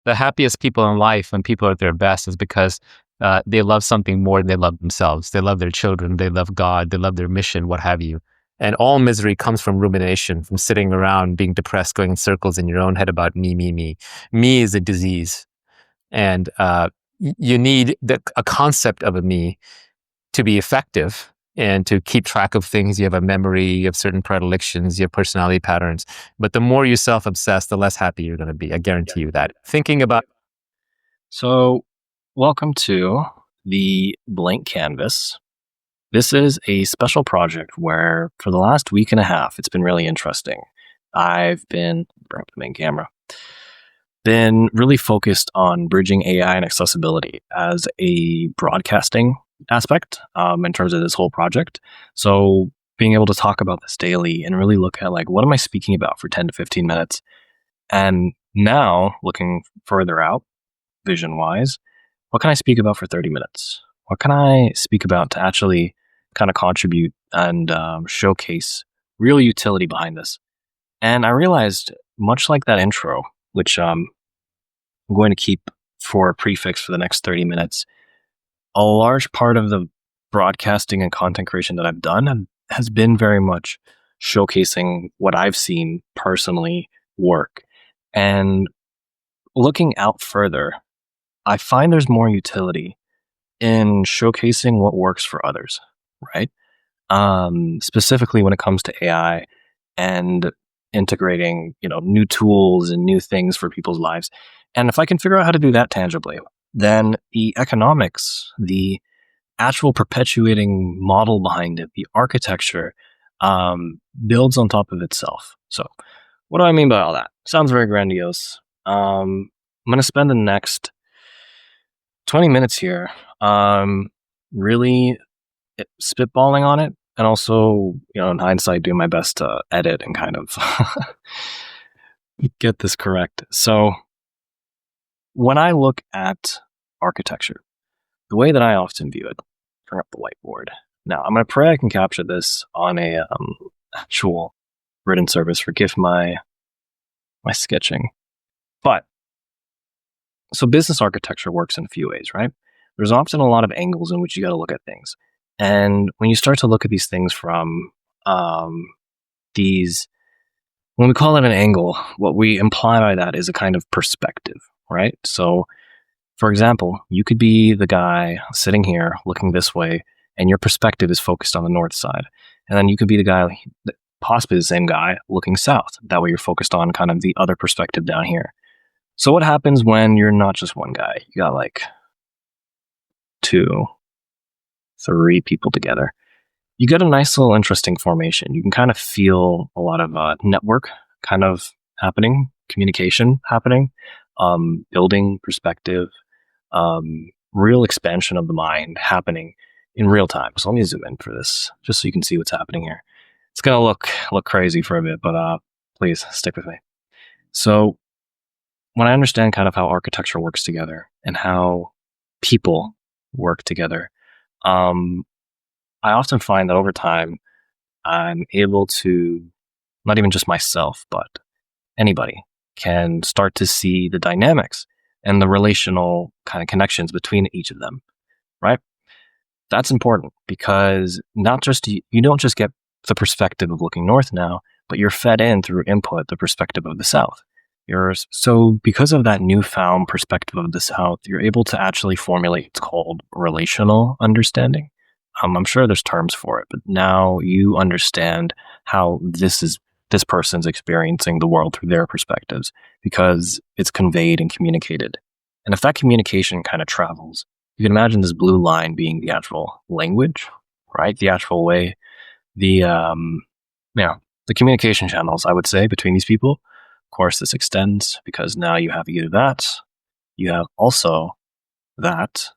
The happiest people in life, when people are at their best, is because they love something more than they love themselves. They love their children, they love God, they love their mission, what have you. And all misery comes from rumination, from sitting around being depressed, going in circles in your own head about me, me, me. Me is a disease. And you need a concept of a me to be effective and to keep track of things. You have a memory, you have certain predilections, you have personality patterns. But the more you self-obsess, the less happy you're going to be. I guarantee you that. Thinking about So, welcome to the blank canvas. This is a special project where for the last week and a half, it's been really interesting. I've been, bring up the main camera, been really focused on bridging AI and accessibility as a broadcasting aspect in terms of this whole project. So being able to talk about this daily and really look at like, what am I speaking about for 10 to 15 minutes? And now looking further out, vision wise, what can I speak about for 30 minutes? What can I speak about to actually kind of contribute and showcase real utility behind this? And I realized, much like that intro, which I'm going to keep for a prefix for the next 30 minutes, a large part of the broadcasting and content creation that I've done has been very much showcasing what I've seen personally work. And looking out further, I find there's more utility in showcasing what works for others, right? Specifically when it comes to AI and integrating, new tools and new things for people's lives. And if I can figure out how to do that tangibly, then the economics, the actual perpetuating model behind it, the architecture, builds on top of itself. So what do I mean by all that? Sounds very grandiose. I'm going to spend the next 20 minutes here really spitballing on it, and also, in hindsight, doing my best to edit and kind of get this correct. So when I look at architecture, the way that I often view it, bring up the whiteboard. Now, I'm going to pray I can capture this on a actual written service. Forgive my sketching. But, so business architecture works in a few ways, right? There's often a lot of angles in which you got to look at things. And when you start to look at these things from when we call it an angle, what we imply by that is a kind of perspective, right? So, for example, you could be the guy sitting here looking this way, and your perspective is focused on the north side. And then you could be the guy, possibly the same guy, looking south. That way you're focused on kind of the other perspective down here. So what happens when you're not just one guy? You got like 2, 3 people together. You get a nice little interesting formation. You can kind of feel a lot of network kind of happening, communication happening, building perspective, real expansion of the mind happening in real time. So let me zoom in for this, just so you can see what's happening here. It's gonna look crazy for a bit, but please stick with me. So when I understand kind of how architecture works together and how people work together, I often find that over time, I'm able to, not even just myself, but anybody can start to see the dynamics and the relational kind of connections between each of them, right? That's important because not just you don't just get the perspective of looking north now, but you're fed in through input the perspective of the south. So because of that newfound perspective of the south, you're able to actually formulate what's called relational understanding. I'm sure there's terms for it, but now you understand how this person's experiencing the world through their perspectives because it's conveyed and communicated. And if that communication kind of travels, you can imagine this blue line being the actual language, right? The actual way, the communication channels, I would say, between these people. Of course, this extends because now you have either that, you have also that,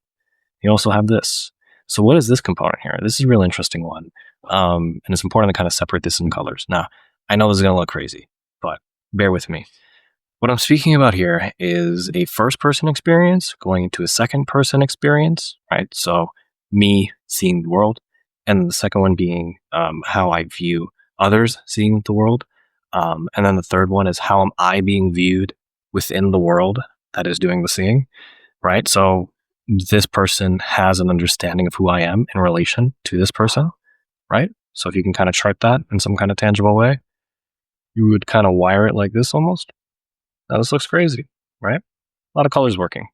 you also have this. So what is this component here? This is a real interesting one. And it's important to kind of separate this in colors. Now, I know this is going to look crazy, but bear with me. What I'm speaking about here is a first-person experience going into a second-person experience, right? So me seeing the world, and the second one being how I view others seeing the world. And then the third one is how am I being viewed within the world that is doing the seeing, right? So this person has an understanding of who I am in relation to this person, right? So if you can kind of chart that in some kind of tangible way, you would kind of wire it like this almost. Now this looks crazy, right? A lot of colors working.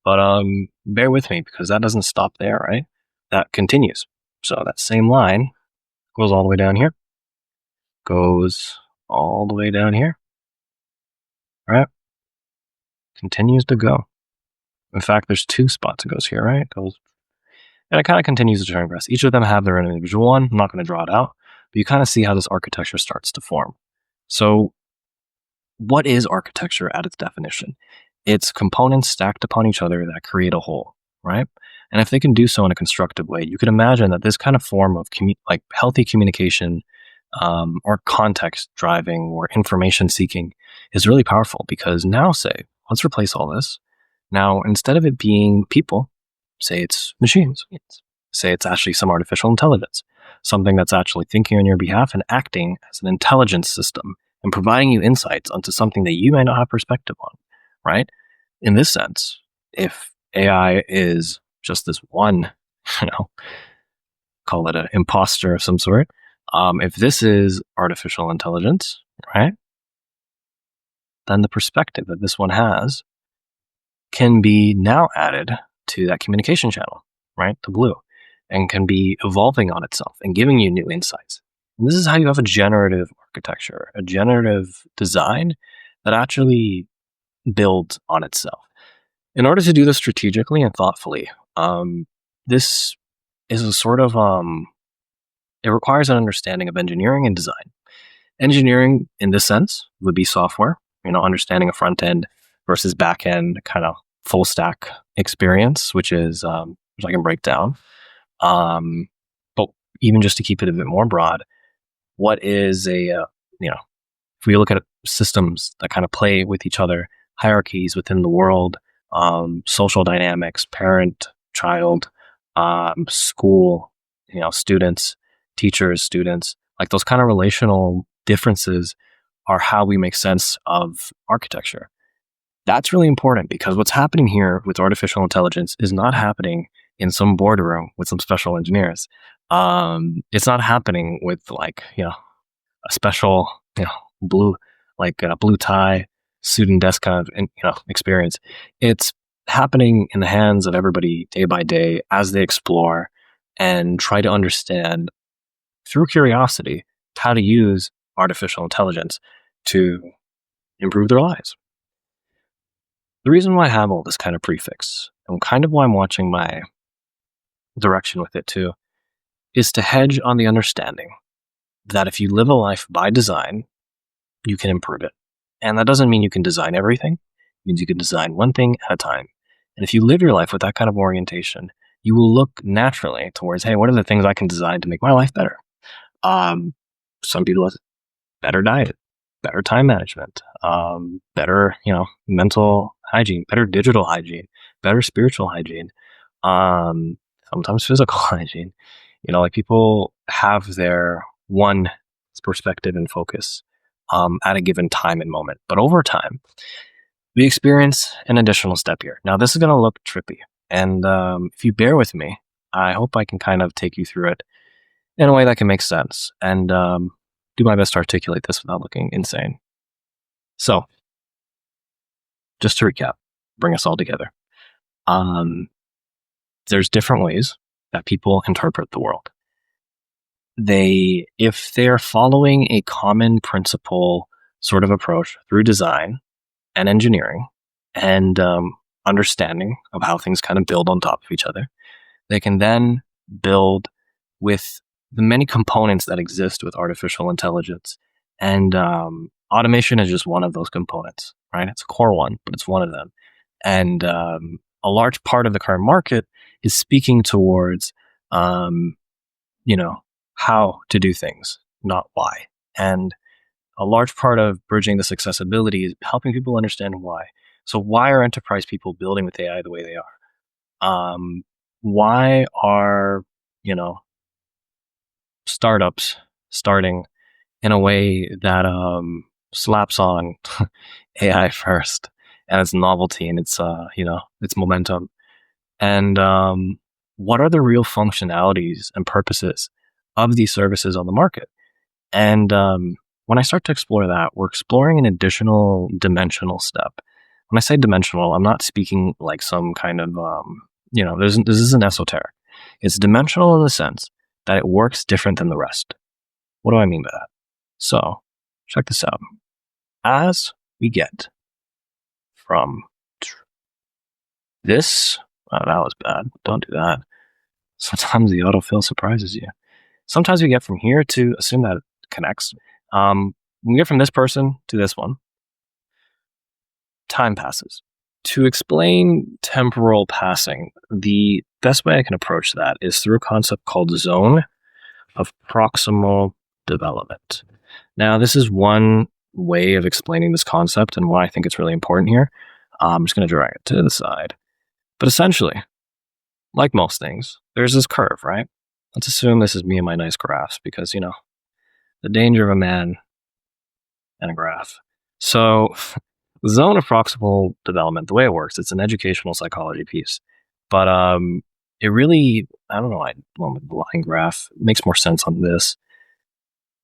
But bear with me because that doesn't stop there, right? That continues. So that same line goes all the way down here, goes all the way down here, right? Continues to go. In fact, there's 2 spots it goes here, right? It goes, and it kind of continues to progress. Each of them have their own individual one. I'm not going to draw it out, but you kind of see how this architecture starts to form. So what is architecture at its definition? It's components stacked upon each other that create a whole, right? And if they can do so in a constructive way, you could imagine that this kind of form of like healthy communication or context driving or information seeking is really powerful because now say, let's replace all this. Now, instead of it being people, say it's machines, say it's actually some artificial intelligence, something that's actually thinking on your behalf and acting as an intelligence system and providing you insights onto something that you may not have perspective on, right? In this sense, if AI is just this one, call it an imposter of some sort, if this is artificial intelligence, right, then the perspective that this one has can be now added to that communication channel, right, the blue, and can be evolving on itself and giving you new insights. And this is how you have a generative architecture, a generative design that actually builds on itself. In order to do this strategically and thoughtfully, this is a sort of, it requires an understanding of engineering and design. Engineering, in this sense, would be software, understanding a front end versus back end kind of full stack experience, which is, which I can break down. But even just to keep it a bit more broad, what is if we look at systems that kind of play with each other, hierarchies within the world, social dynamics, parent, child, school, students, teachers, students, like those kind of relational differences are how we make sense of architecture. That's really important because what's happening here with artificial intelligence is not happening in some boardroom with some special engineers. It's not happening with a special, blue, like a blue tie, suit and desk kind of, experience. It's happening in the hands of everybody day by day as they explore and try to understand through curiosity how to use artificial intelligence to improve their lives. The reason why I have all this kind of prefix and kind of why I'm watching my direction with it too is to hedge on the understanding that if you live a life by design, you can improve it. And that doesn't mean you can design everything. It means you can design one thing at a time. And if you live your life with that kind of orientation, you will look naturally towards, hey, what are the things I can design to make my life better? Some people have better diet, better time management, better, mental hygiene, better digital hygiene, better spiritual hygiene, sometimes physical hygiene. Like people have their one perspective and focus at a given time and moment. But over time, we experience an additional step here. Now, this is going to look trippy. And if you bear with me, I hope I can kind of take you through it in a way that can make sense and do my best to articulate this without looking insane. So, just to recap, bring us all together. There's different ways that people interpret the world. If they're following a common principle sort of approach through design and engineering and understanding of how things kind of build on top of each other, they can then build with the many components that exist with artificial intelligence. And automation is just one of those components, right? It's a core one, but it's one of them. And a large part of the current market is speaking towards, how to do things, not why. And a large part of bridging this accessibility is helping people understand why. So why are enterprise people building with AI the way they are? Why are, startups starting in a way that slaps on AI first and its novelty and its its momentum. And what are the real functionalities and purposes of these services on the market? And when I start to explore that, we're exploring an additional dimensional step. When I say dimensional, I'm not speaking like some kind of, this isn't esoteric. It's dimensional in the sense that it works different than the rest. What do I mean by that? So, check this out. As we get from this, oh, that was bad. Don't do that. Sometimes the autofill surprises you. Sometimes we get from here to, assume that it connects. We get from this person to this one. Time passes. To explain temporal passing, the best way I can approach that is through a concept called zone of proximal development. Now, this is one way of explaining this concept and why I think it's really important here. I'm just going to drag it to the side. But essentially, like most things, there's this curve, right? Let's assume this is me and my nice graphs because, the danger of a man and a graph. So, the zone of proximal development, the way it works, it's an educational psychology piece. But it really, I don't know, with the line graph makes more sense on this.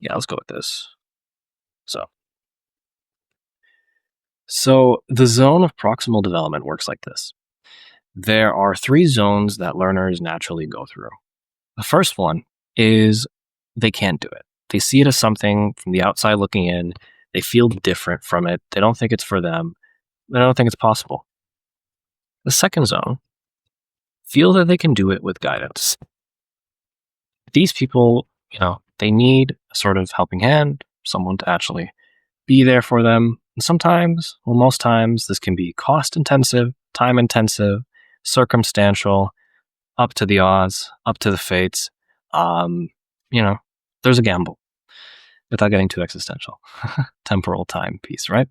Yeah, let's go with this. So the zone of proximal development works like this. There are 3 zones that learners naturally go through. The first one is they can't do it. They see it as something from the outside looking in. They feel different from it. They don't think it's for them. They don't think it's possible. The second zone feel that they can do it with guidance. These people, they need a sort of helping hand, someone to actually be there for them. And sometimes, well, most times, this can be cost intensive, time intensive, circumstantial, up to the odds, up to the fates. There's a gamble without getting too existential. Temporal time piece, right?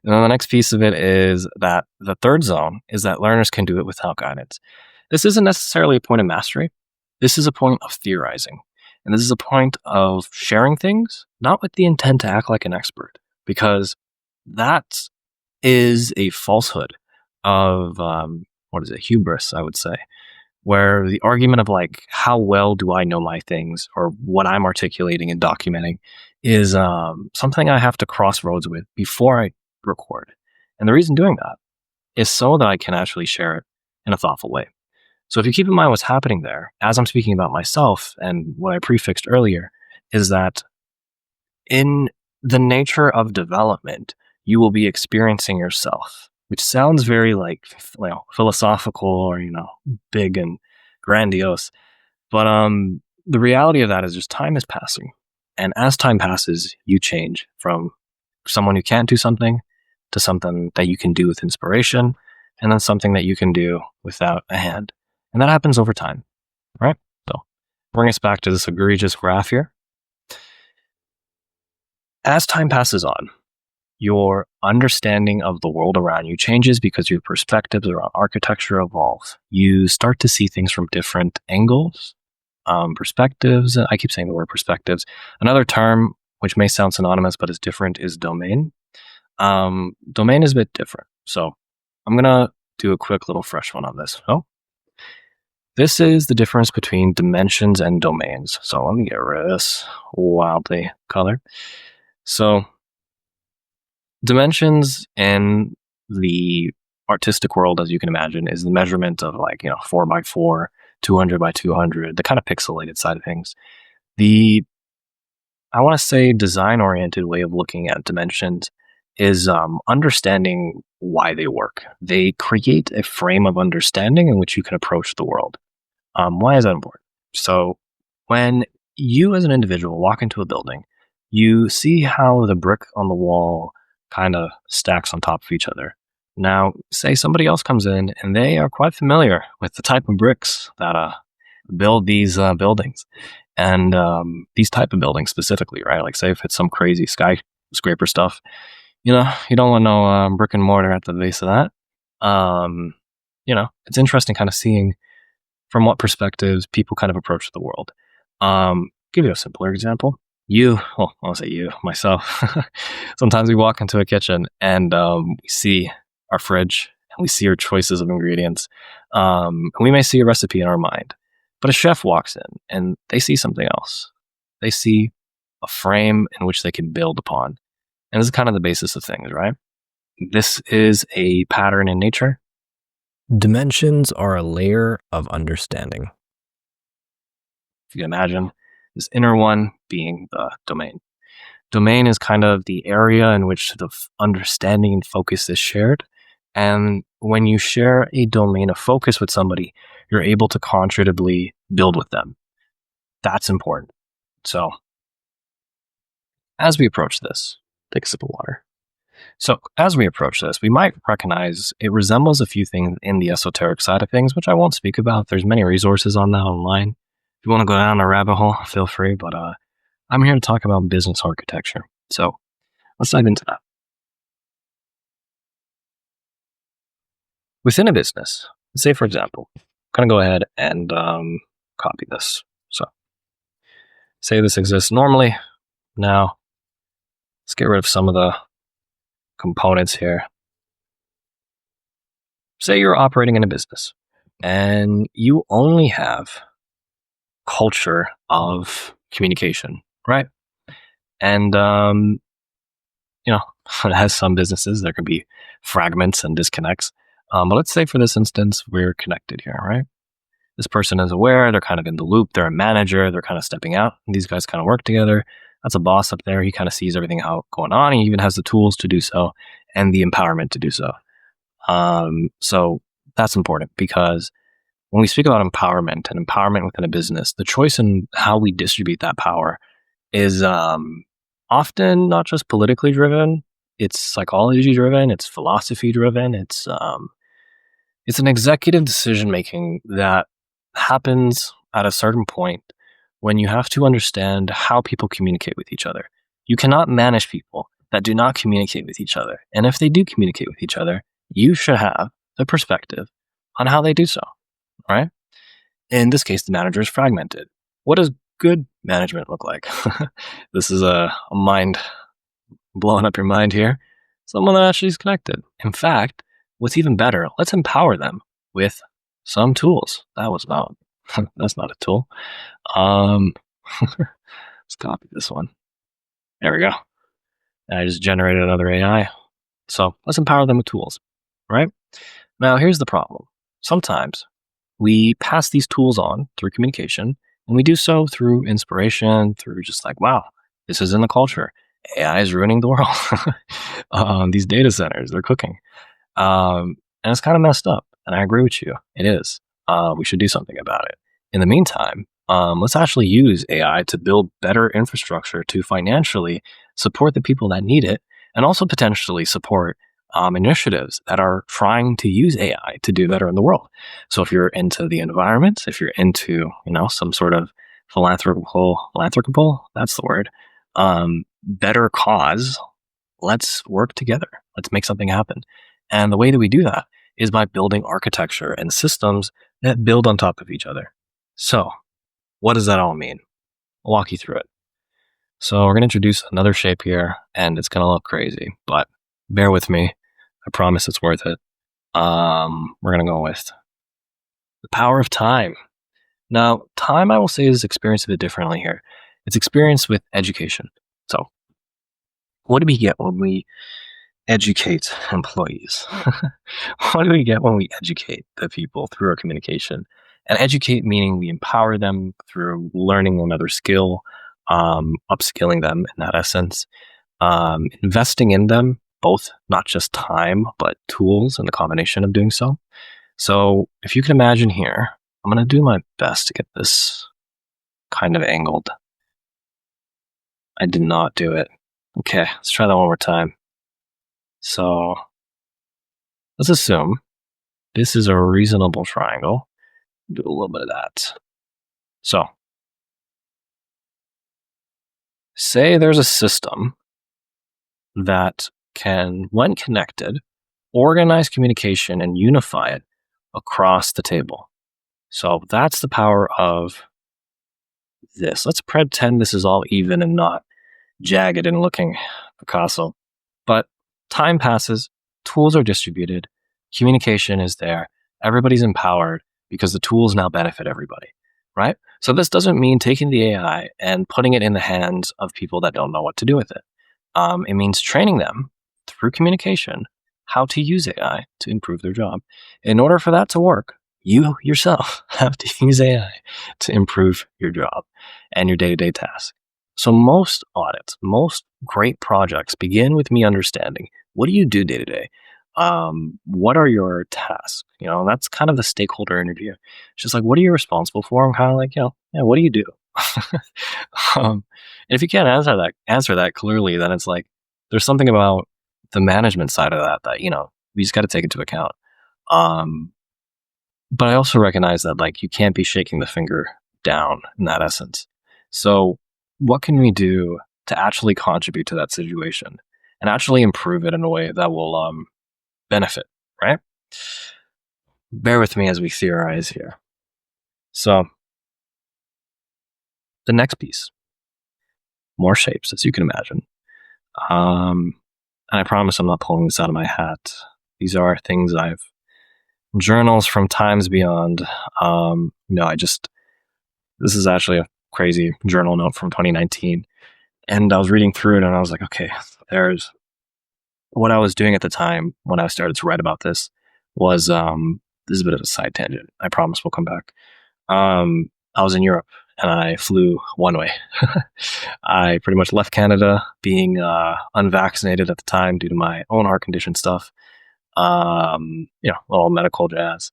And then the next piece of it is that the third zone is that learners can do it without guidance. This isn't necessarily a point of mastery. This is a point of theorizing. And this is a point of sharing things, not with the intent to act like an expert, because that is a falsehood of, hubris, I would say, where the argument of like, how well do I know my things or what I'm articulating and documenting is something I have to crossroads with before I record. And the reason doing that is so that I can actually share it in a thoughtful way. So if you keep in mind what's happening there, as I'm speaking about myself and what I prefixed earlier, is that in the nature of development, you will be experiencing yourself, which sounds very philosophical or, big and grandiose. But the reality of that is just time is passing. And as time passes, you change from someone who can't do something to something that you can do with inspiration, and then something that you can do without a hand. And that happens over time, right? So bring us back to this egregious graph here. As time passes on, your understanding of the world around you changes because your perspectives around architecture evolve. You start to see things from different angles, perspectives. I keep saying the word perspectives. Another term, which may sound synonymous but is different, is domain. Domain is a bit different. So I'm going to do a quick little fresh one on this. So this is the difference between dimensions and domains. So let me get rid of this wildly color. So dimensions in the artistic world, as you can imagine, is the measurement of 4x4, 200 by 200, the kind of pixelated side of things. I want to say design-oriented way of looking at dimensions is understanding why they work. They create a frame of understanding in which you can approach the world. Why is that important? So when you as an individual walk into a building, you see how the brick on the wall kind of stacks on top of each other. Now, say somebody else comes in and they are quite familiar with the type of bricks that build these buildings. And these type of buildings specifically, right? Like say if it's some crazy skyscraper stuff, you don't want no brick and mortar at the base of that. It's interesting kind of seeing from what perspectives people kind of approach the world. Give you a simpler example. I'll say myself. Sometimes we walk into a kitchen and we see our fridge, and we see our choices of ingredients. And we may see a recipe in our mind, but a chef walks in and they see something else. They see a frame in which they can build upon. And this is kind of the basis of things, right? This is a pattern in nature. Dimensions are a layer of understanding. If you can imagine this inner one being the domain. Domain is kind of the area in which the understanding and focus is shared. And when you share a domain of focus with somebody, you're able to contributively build with them. That's important. So as we approach this, take a sip of water. So as we approach this, we might recognize it resembles a few things in the esoteric side of things, which I won't speak about. There's many resources on that online. If you want to go down a rabbit hole, feel free. But I'm here to talk about business architecture. So let's dive into that. Within a business, say for example, I'm going to go ahead and copy this. So say this exists normally. Now let's get rid of some of the components here. Say you're operating in a business and you only have culture of communication, right? And it has some businesses, there can be fragments and disconnects. But let's say for this instance, we're connected here, right? This person is aware, they're kind of in the loop, they're a manager, they're kind of stepping out, and these guys kind of work together. That's a boss up there. He kind of sees everything going on. He even has the tools to do so and the empowerment to do so. So that's important because when we speak about empowerment and empowerment within a business, the choice in how we distribute that power is often not just politically driven. It's psychology driven. It's philosophy driven. It's an executive decision making that happens at a certain point when you have to understand how people communicate with each other. You cannot manage people that do not communicate with each other. And if they do communicate with each other, you should have the perspective on how they do so, right? In this case, the manager is fragmented. What does good management look like? This is a mind blowing up your mind here. Someone that actually is connected. In fact, what's even better, let's empower them with some tools. That's not a tool. Let's copy this one. There we go. And I just generated another AI. So let's empower them with tools, right? Now, here's the problem. Sometimes we pass these tools on through communication, and we do so through inspiration, through just like, wow, this is in the culture. AI is ruining the world. These data centers, they're cooking. And it's kind of messed up. And I agree with you. It is. We should do something about it. In the meantime, let's actually use AI to build better infrastructure to financially support the people that need it, and also potentially support initiatives that are trying to use AI to do better in the world. So if you're into the environment, if you're into, some sort of philanthropical, that's the word, better cause, let's work together. Let's make something happen. And the way that we do that is by building architecture and systems that build on top of each other. So what does that all mean? I'll walk you through it. So we're going to introduce another shape here, and it's going to look crazy, but bear with me. I promise it's worth it. We're going to go with the power of time. Now, time, I will say, is experienced a bit differently here. It's experienced with education. So what do we get when we educate employees? What do we get when we educate the people through our communication? And educate meaning we empower them through learning another skill, upskilling them in that essence, investing in them, both not just time, but tools and the combination of doing so. So if you can imagine here, I'm going to do my best to get this kind of angled. I did not do it. Okay, let's try that one more time. So let's assume this is a reasonable triangle. Do a little bit of that. So say there's a system that can, when connected, organize communication and unify it across the table. So that's the power of this. Let's pretend this is all even and not jagged and looking Picasso. But time passes, tools are distributed, communication is there, everybody's empowered because the tools now benefit everybody, right? So this doesn't mean taking the AI and putting it in the hands of people that don't know what to do with it. It means training them through communication how to use AI to improve their job. In order for that to work, you yourself have to use AI to improve your job and your day-to-day tasks. So most audits, most great projects begin with me understanding, what do you do day to day? What are your tasks? That's kind of the stakeholder interview. It's just like, what are you responsible for? I'm kind of like, yeah, what do you do? And if you can't answer that clearly, then it's like, there's something about the management side of that, we just got to take into account. But I also recognize that like you can't be shaking the finger down in that essence. So what can we do to actually contribute to that situation and actually improve it in a way that will benefit, right? Bear with me as we theorize here. So the next piece, more shapes, as you can imagine. And I promise I'm not pulling this out of my hat. These are things journals from times beyond. This is actually a crazy journal note from 2019. And I was reading through it and I was like, okay, there's what I was doing at the time when I started to write about this was, this is a bit of a side tangent. I promise we'll come back. I was in Europe and I flew one way. I pretty much left Canada being unvaccinated at the time due to my own heart condition stuff. All medical jazz.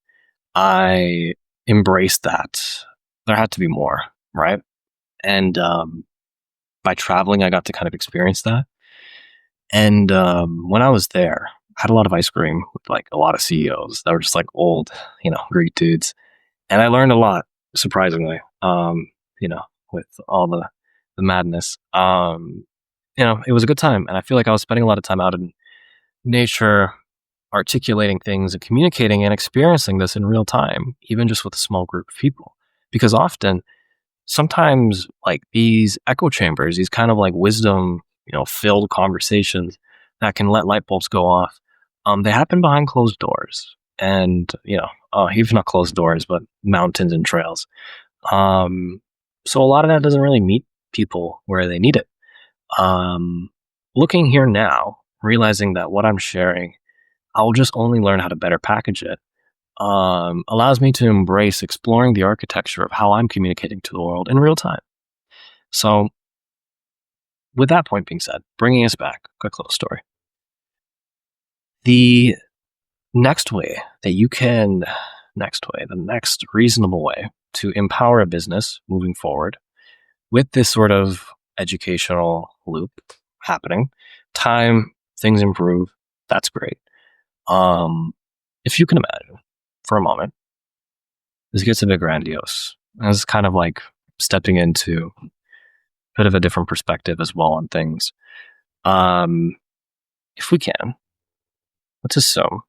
I embraced that. There had to be more, right? And by traveling, I got to kind of experience that. And when I was there, I had a lot of ice cream with like a lot of CEOs that were just like old, Greek dudes. And I learned a lot, surprisingly, with all the madness. It was a good time. And I feel like I was spending a lot of time out in nature, articulating things and communicating and experiencing this in real time, even just with a small group of people. Because sometimes like these echo chambers, these kind of like wisdom, filled conversations that can let light bulbs go off, they happen behind closed doors and, even not closed doors, but mountains and trails. So a lot of that doesn't really meet people where they need it. Looking here now, realizing that what I'm sharing, I'll just only learn how to better package it, allows me to embrace exploring the architecture of how I'm communicating to the world in real time. So with that point being said, bringing us back, quick little story. The next reasonable way to empower a business moving forward with this sort of educational loop happening, things improve, that's great. If you can imagine for a moment, this gets a bit grandiose. This is kind of like stepping into a bit of a different perspective as well on things. If we can, let's assume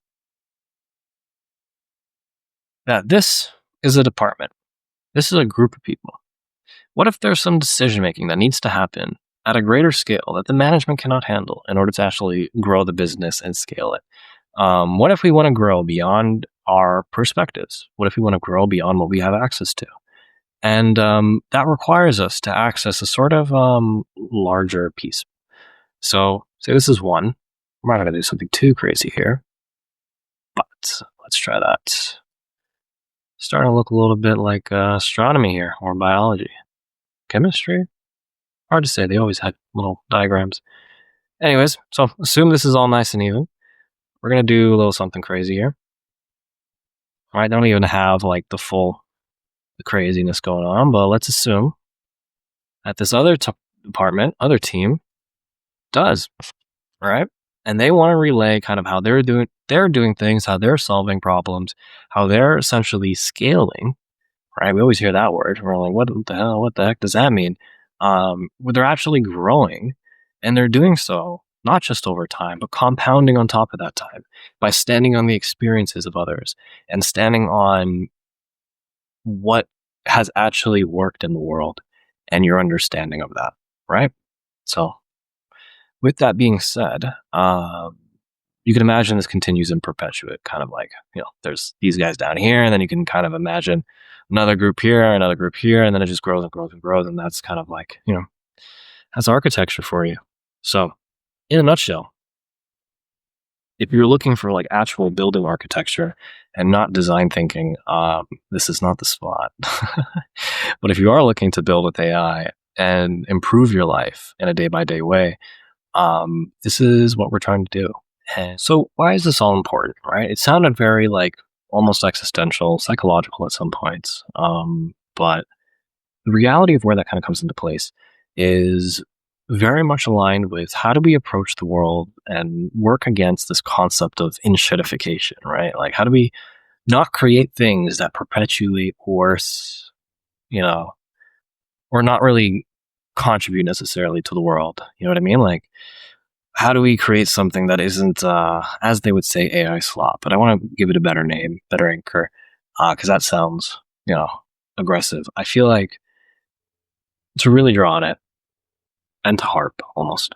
that this is a department. This is a group of people. What if there's some decision making that needs to happen at a greater scale that the management cannot handle in order to actually grow the business and scale it? What if we want to grow beyond our perspectives? What if we want to grow beyond what we have access to? And that requires us to access a sort of larger piece. So say this is one. We're not going to do something too crazy here, but let's try that. Starting to look a little bit like astronomy here, or biology. Chemistry? Hard to say. They always had little diagrams. Anyways, so assume this is all nice and even. We're going to do a little something crazy here. All right, don't even have like the craziness going on, but let's assume that this other other team does, right? And they want to relay kind of how they're doing things, how they're solving problems, how they're essentially scaling, right? We always hear that word. We're like, what the heck does that mean? They're actually growing, and they're doing so not just over time, but compounding on top of that time by standing on the experiences of others and standing on what has actually worked in the world and your understanding of that, right? So with that being said, you can imagine this continues in perpetuate, kind of like, there's these guys down here, and then you can kind of imagine another group here, and then it just grows and grows and grows. And that's kind of like, that's architecture for you. So in a nutshell, if you're looking for like actual building architecture and not design thinking, this is not the spot. But if you are looking to build with AI and improve your life in a day-by-day way, this is what we're trying to do. And so why is this all important, right? It sounded very like almost existential, psychological at some points. But the reality of where that kind of comes into place is very much aligned with how do we approach the world and work against this concept of inshitification, right? Like, how do we not create things that perpetuate worse, or not really contribute necessarily to the world? You know what I mean? Like, how do we create something that isn't, as they would say, AI slop? But I want to give it a better name, better anchor, because that sounds, aggressive. I feel like to really draw on it and to harp almost.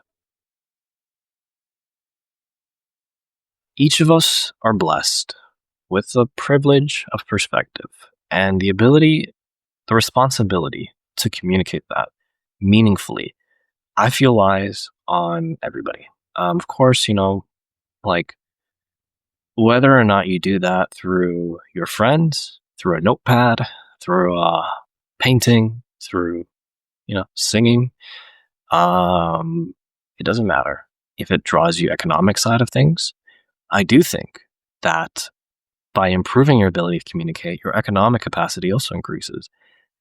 Each of us are blessed with the privilege of perspective and the ability, the responsibility to communicate that meaningfully. I feel lies on everybody. Of course, like whether or not you do that through your friends, through a notepad, through painting, through, singing, it doesn't matter. If it draws you economic side of things, I do think that by improving your ability to communicate, your economic capacity also increases.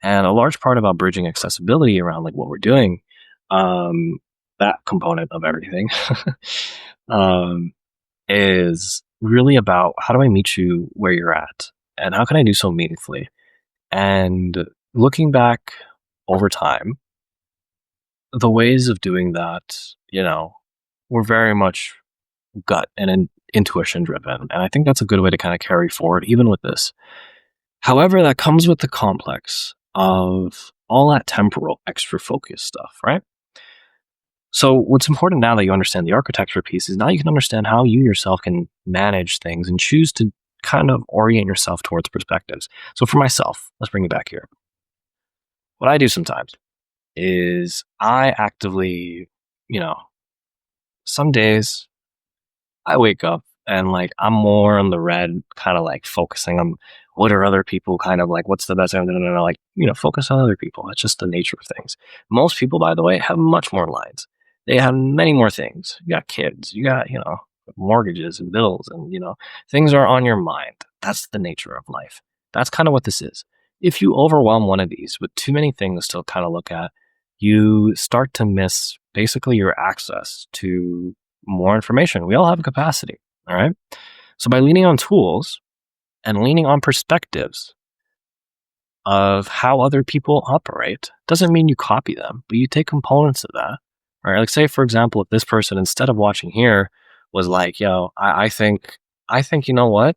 And a large part about bridging accessibility around like what we're doing, that component of everything, is really about how do I meet you where you're at and how can I do so meaningfully? And looking back over time, the ways of doing that, were very much gut and intuition driven. And I think that's a good way to kind of carry forward, even with this. However, that comes with the complex of all that temporal extra focus stuff, right? So what's important now that you understand the architecture piece is now you can understand how you yourself can manage things and choose to kind of orient yourself towards perspectives. So for myself, let's bring it back here. What I do sometimes is I actively, some days I wake up and like I'm more on the red, kind of like focusing on what are other people kind of like, what's the best, like, focus on other people. That's just the nature of things. Most people, by the way, have much more lines. They have many more things. You got kids, you got, mortgages and bills and, things are on your mind. That's the nature of life. That's kind of what this is. If you overwhelm one of these with too many things to kind of look at, you start to miss basically your access to more information. We all have a capacity, all right? So by leaning on tools and leaning on perspectives of how other people operate, doesn't mean you copy them, but you take components of that, right? Like say, for example, if this person, instead of watching here, was like, I think, you know what?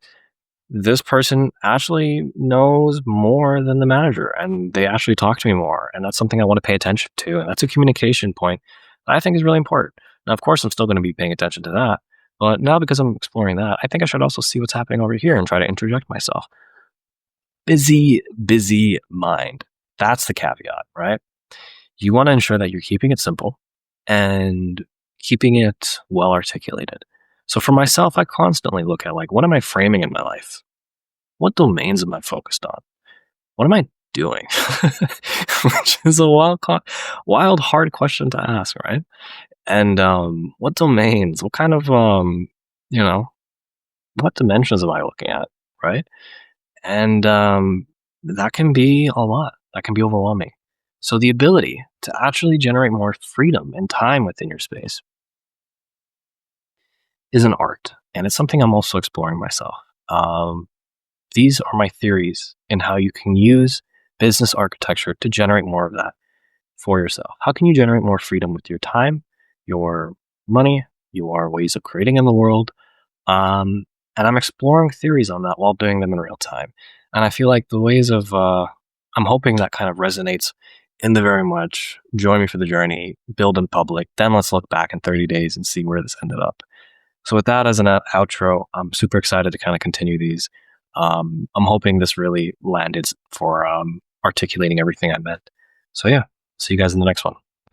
This person actually knows more than the manager and they actually talk to me more. And that's something I want to pay attention to. And that's a communication point that I think is really important. Now, of course, I'm still going to be paying attention to that. But now because I'm exploring that, I think I should also see what's happening over here and try to interject myself. Busy mind. That's the caveat, right? You want to ensure that you're keeping it simple and keeping it well articulated. So for myself, I constantly look at like, what am I framing in my life? What domains am I focused on? What am I doing? Which is a wild, hard question to ask, right? And what domains? What kind of what dimensions am I looking at, right? And that can be a lot. That can be overwhelming. So the ability to actually generate more freedom and time within your space is an art, and it's something I'm also exploring myself. These are my theories in how you can use business architecture to generate more of that for yourself. How can you generate more freedom with your time, your money, your ways of creating in the world? And I'm exploring theories on that while doing them in real time. And I feel like the ways of, I'm hoping that kind of resonates in the very much join me for the journey, build in public, then let's look back in 30 days and see where this ended up. So with that as an outro, I'm super excited to kind of continue these. I'm hoping this really landed for articulating everything I meant. So yeah, see you guys in the next one.